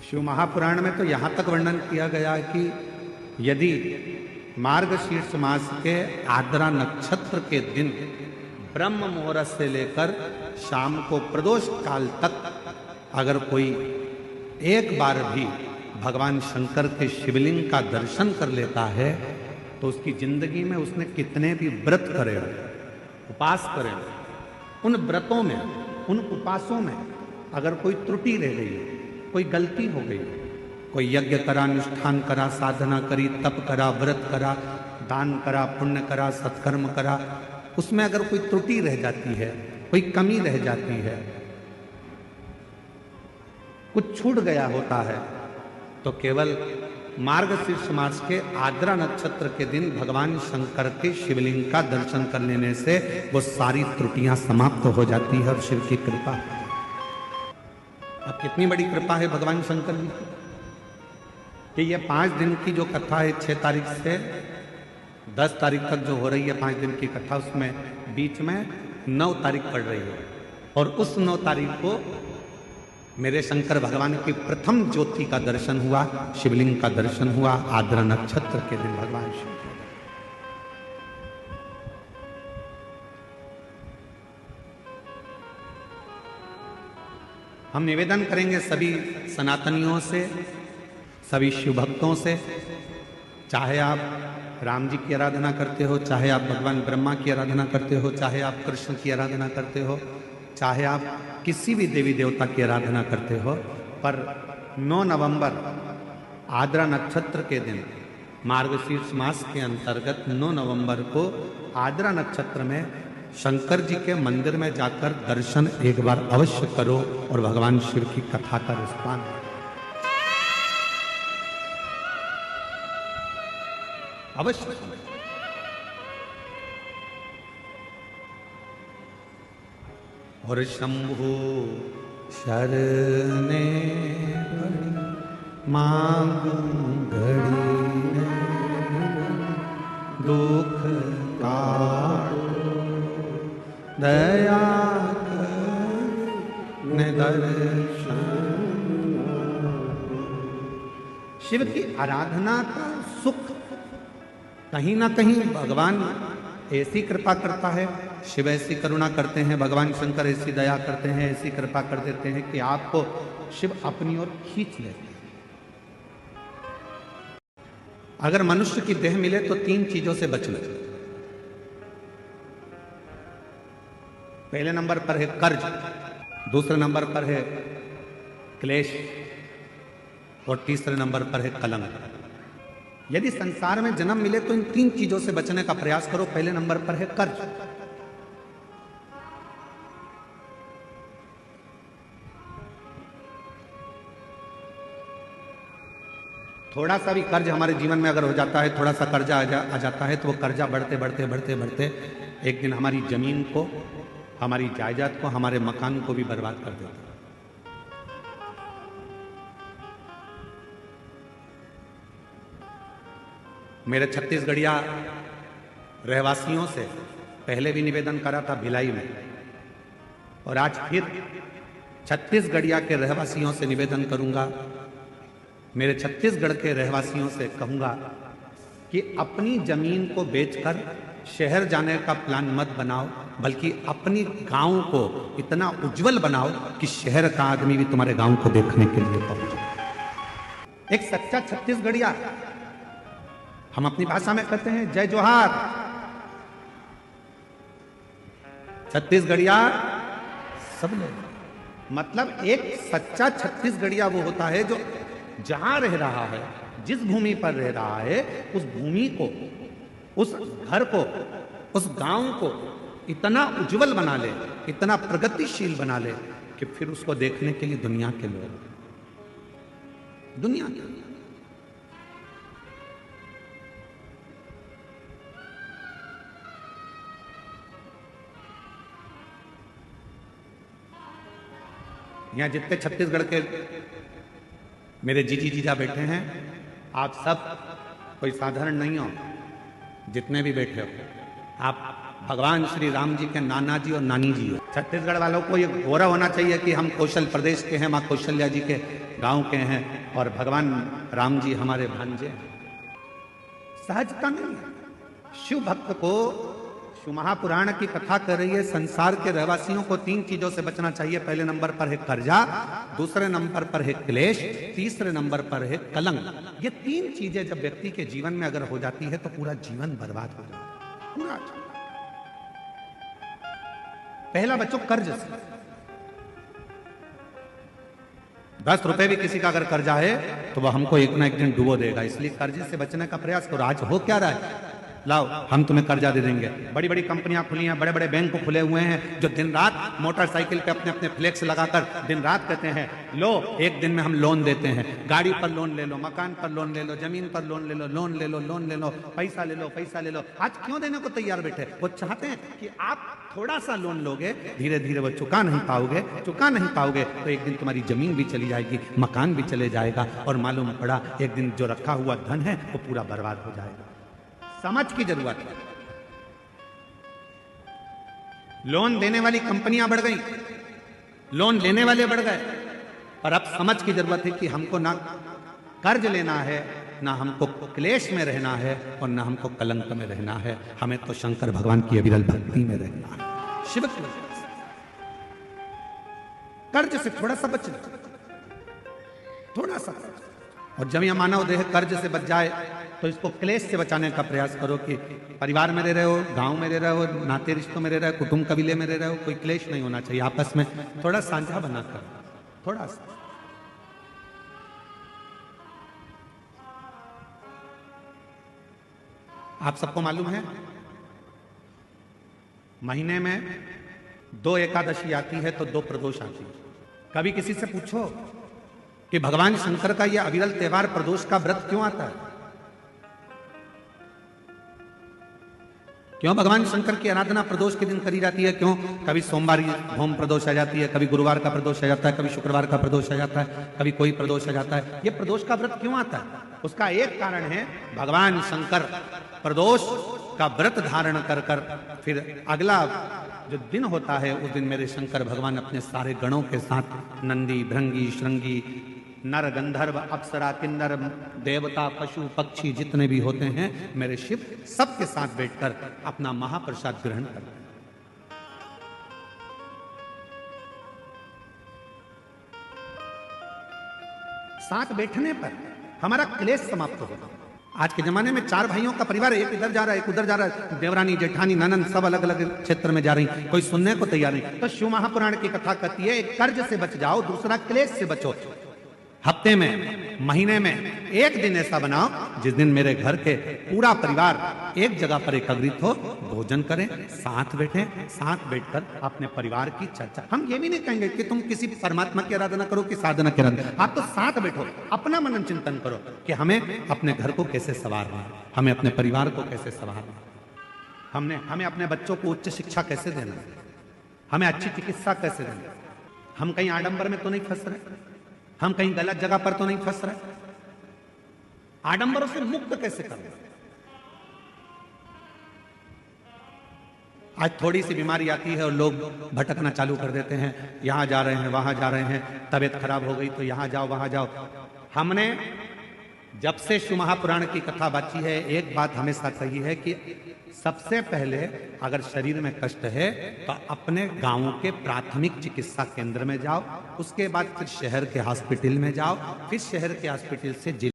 शिव महापुराण में तो यहां तक वर्णन किया गया है कि यदि मार्गशीर्ष मास के आर्द्रा नक्षत्र के दिन ब्रह्म मुहूर्त से लेकर शाम को प्रदोष काल तक अगर कोई एक बार भी भगवान शंकर के शिवलिंग का दर्शन कर लेता है तो उसकी जिंदगी में उसने कितने भी व्रत करे हो, उपास करे हो, उन व्रतों में, उन उपासों में अगर कोई त्रुटि रह गई हो, कोई गलती हो गई, कोई यज्ञ करा, अनुष्ठान करा, साधना करी, तप करा, व्रत करा, दान करा, पुण्य करा, सत्कर्म करा, उसमें अगर कोई त्रुटि रह जाती है, कोई कमी रह जाती है, कुछ छूट गया होता है, तो केवल मार्गशीर्ष मास के आर्द्रा नक्षत्र के दिन भगवान शंकर के शिवलिंग का दर्शन कर लेने से वो सारी त्रुटियां समाप्त हो जाती है और शिव की कृपा। अब कितनी बड़ी कृपा है भगवान शंकर जी की कि ये 5 दिन की जो कथा है 6 तारीख से 10 तारीख तक जो हो रही है 5 दिन की कथा, उसमें बीच में 9 तारीख पड़ रही है और उस 9 तारीख को मेरे शंकर भगवान की प्रथम ज्योति का दर्शन हुआ, शिवलिंग का दर्शन हुआ आर्द्रा नक्षत्र के दिन भगवान शिव। हम निवेदन करेंगे सभी सनातनियों से, सभी शिव भक्तों से, चाहे आप राम जी की आराधना करते हो, चाहे आप भगवान ब्रह्मा की आराधना करते हो, चाहे आप कृष्ण की आराधना करते हो, चाहे आप किसी भी देवी देवता की आराधना करते हो, पर 9 नवंबर आर्द्रा नक्षत्र के दिन मार्गशीर्ष मास के अंतर्गत 9 नवंबर को आर्द्रा नक्षत्र में शंकर जी के मंदिर में जाकर दर्शन एक बार अवश्य करो और भगवान शिव की कथा का रसपान अवश्य। और शंभु शरणे मांगू घड़ी दुख काटो दया कर दर्शन। शिव की आराधना का सुख कहीं ना कहीं भगवान ऐसी कृपा करता है, शिव ऐसी करुणा करते हैं, भगवान शंकर ऐसी दया करते हैं, ऐसी कृपा कर देते हैं कि आपको शिव अपनी ओर खींच लेते हैं। अगर मनुष्य की देह मिले तो 3 चीजों से बचना। पहले नंबर पर है कर्ज, दूसरे नंबर पर है क्लेश और तीसरे नंबर पर है कलंक। यदि संसार में जन्म मिले तो इन 3 चीजों से बचने का प्रयास करो। पहले नंबर पर है कर्ज। थोड़ा सा भी कर्ज हमारे जीवन में अगर हो जाता है, थोड़ा सा कर्जा आ जाता है, तो वो कर्जा बढ़ते बढ़ते बढ़ते बढ़ते एक दिन हमारी जमीन को, हमारी जायदाद को, हमारे मकान को भी बर्बाद कर देता है। मेरे छत्तीसगढ़िया रहवासियों से पहले भी निवेदन करा था भिलाई में, और आज फिर छत्तीसगढ़िया के रहवासियों से निवेदन करूंगा, मेरे छत्तीसगढ़ के रहवासियों से कहूंगा कि अपनी जमीन को बेचकर शहर जाने का प्लान मत बनाओ, बल्कि अपनी गांव को इतना उज्जवल बनाओ कि शहर का आदमी भी तुम्हारे गांव को देखने के लिए पहुंचे। एक सच्चा छत्तीसगढ़िया, हम अपनी भाषा में कहते हैं जय जोहार। छत्तीसगढ़िया सब लोग, मतलब एक सच्चा छत्तीसगढ़िया वो होता है जो जहां रह रहा है, जिस भूमि पर रह रहा है, उस भूमि को, उस घर को, उस गांव को इतना उज्जवल बना ले, इतना प्रगतिशील बना ले कि फिर उसको देखने के लिए दुनिया के लोग, दुनिया के यहां जितने छत्तीसगढ़ के मेरे जीजी जीजा बैठे हैं, आप सब कोई साधारण नहीं हो, जितने भी बैठे हो आप भगवान श्री राम जी के नाना जी और नानी जी हो। छत्तीसगढ़ वालों को ये गौरव होना चाहिए कि हम कौशल प्रदेश के हैं, माँ कौशल्या जी के गांव के हैं और भगवान राम जी हमारे भांजे हैं। सहजता नहीं है। शिव भक्त को शिव महापुराण की कथा कर रही है, संसार के रहवासियों को 3 चीजों से बचना चाहिए। पहले नंबर पर है कर्जा, दूसरे नंबर पर है क्लेश, तीसरे नंबर पर है कलंक। ये 3 चीजें जब व्यक्ति के जीवन में अगर हो जाती है तो पूरा जीवन बर्बाद हो जाता है, पूरा। पहला बच्चों कर्ज से। 10 रुपए भी किसी का अगर कर्जा है तो वह हमको एक ना एक दिन डुबो देगा, इसलिए कर्जे से बचने का प्रयास करो। आज हो क्या रहा है, लाओ हम तुम्हें कर्जा दे देंगे। बड़ी बड़ी कंपनियां खुली हैं, बड़े बड़े बैंक खुले हुए हैं जो दिन रात मोटरसाइकिल पे अपने अपने फ्लेक्स लगाकर दिन रात कहते हैं लो एक दिन में हम लोन देते हैं। गाड़ी पर लोन ले लो, मकान पर लोन ले लो, जमीन पर लोन ले लो, लोन ले लो, लोन ले लो, पैसा ले लो, पैसा ले लो। आज क्यों देने को तैयार बैठे? वो चाहते हैं कि आप थोड़ा सा लोन लोगे, धीरे धीरे वो चुका नहीं पाओगे तो एक दिन तुम्हारी जमीन भी चली जाएगी, मकान भी चले जाएगा और मालूम पड़ा एक दिन जो रखा हुआ धन है वो पूरा बर्बाद हो जाएगा। समझ की जरूरत है। लोन देने वाली कंपनियां बढ़ गई, लोन लेने वाले बढ़ गए, पर अब समझ की जरूरत है कि हमको ना कर्ज लेना है, ना हमको क्लेश में रहना है और ना हमको कलंक में रहना है। हमें तो शंकर भगवान की अविरल भक्ति में रहना है, शिव की वजह से। कर्ज से थोड़ा सा बचना, थोड़ा सा। और जब यह मानव देह कर्ज से बच जाए तो इसको क्लेश से बचाने का प्रयास करो कि परिवार में रह रहे हो, गांव में रह रहे हो, नाते रिश्तों में रह रहे हो, कुटुंब कबीले में रह रहे हो, कोई क्लेश नहीं होना चाहिए। आपस में थोड़ा साझा बनाकर, थोड़ा सा। आप सबको मालूम है महीने में 2 एकादशी आती है तो 2 प्रदोष आती है। कभी किसी से पूछो कि भगवान शंकर का यह अविरल त्योहार प्रदोष का व्रत क्यों आता है? क्यों भगवान शंकर की आराधना प्रदोष के दिन करी जाती है? क्यों? कभी सोमवार होम प्रदोष आ जाती है, कभी गुरुवार का प्रदोष आ जाता है, कभी शुक्रवार का प्रदोष आ जाता है, कभी कोई प्रदोष आ जाता है। ये प्रदोष का व्रत क्यों आता है? उसका एक कारण है भगवान शंकर प्रदोष का व्रत धारण कर कर फिर अगला जो दिन होता है उस दिन मेरे शंकर भगवान अपने सारे गणों के साथ नंदी, भृंगी, श्रृंगी, नर, गंधर्व, अप्सरा, किन्नर, देवता, पशु, पक्षी जितने भी होते हैं मेरे शिव सबके साथ बैठकर अपना महाप्रसाद ग्रहण करते हैं। साथ बैठने पर हमारा क्लेश समाप्त होगा। आज के जमाने में 4 भाइयों का परिवार, एक इधर जा रहा है, एक उधर जा रहा है, देवरानी, जेठानी, ननंद सब अलग अलग क्षेत्र में जा रही, कोई सुनने को तैयार नहीं। तो शिव महापुराण की कथा कहती है एक कर्ज से बच जाओ, दूसरा क्लेश से बचो। हफ्ते में, महीने में एक दिन ऐसा बनाओ जिस दिन मेरे घर के पूरा परिवार एक जगह पर एकत्रित हो, भोजन करें, साथ बैठें, साथ बैठकर अपने परिवार की चर्चा। हम ये भी नहीं कहेंगे कि तुम किसी परमात्मा की आराधना करो कि साधना की आराधना, आप तो साथ बैठो, अपना मनन चिंतन करो कि हमें अपने घर को कैसे संवारना है, हमें अपने परिवार को कैसे संवारना है, हमें अपने बच्चों को उच्च शिक्षा कैसे देना है, हमें अच्छी चिकित्सा कैसे देना है। हम कहीं आडंबर में तो नहीं फंस रहे, हम कहीं गलत जगह पर तो नहीं फंस रहे, आडंबरों से मुक्त कैसे करना। आज थोड़ी सी बीमारी आती है और लोग भटकना चालू कर देते हैं, यहां जा रहे हैं, वहां जा रहे हैं, तबीयत खराब हो गई तो यहां जाओ, वहां जाओ। हमने जब से शिव महापुराण की कथा बाची है एक बात हमेशा कही है कि सबसे पहले अगर शरीर में कष्ट है तो अपने गांव के प्राथमिक चिकित्सा केंद्र में जाओ, उसके बाद फिर शहर के हॉस्पिटल में जाओ, फिर शहर के हॉस्पिटल से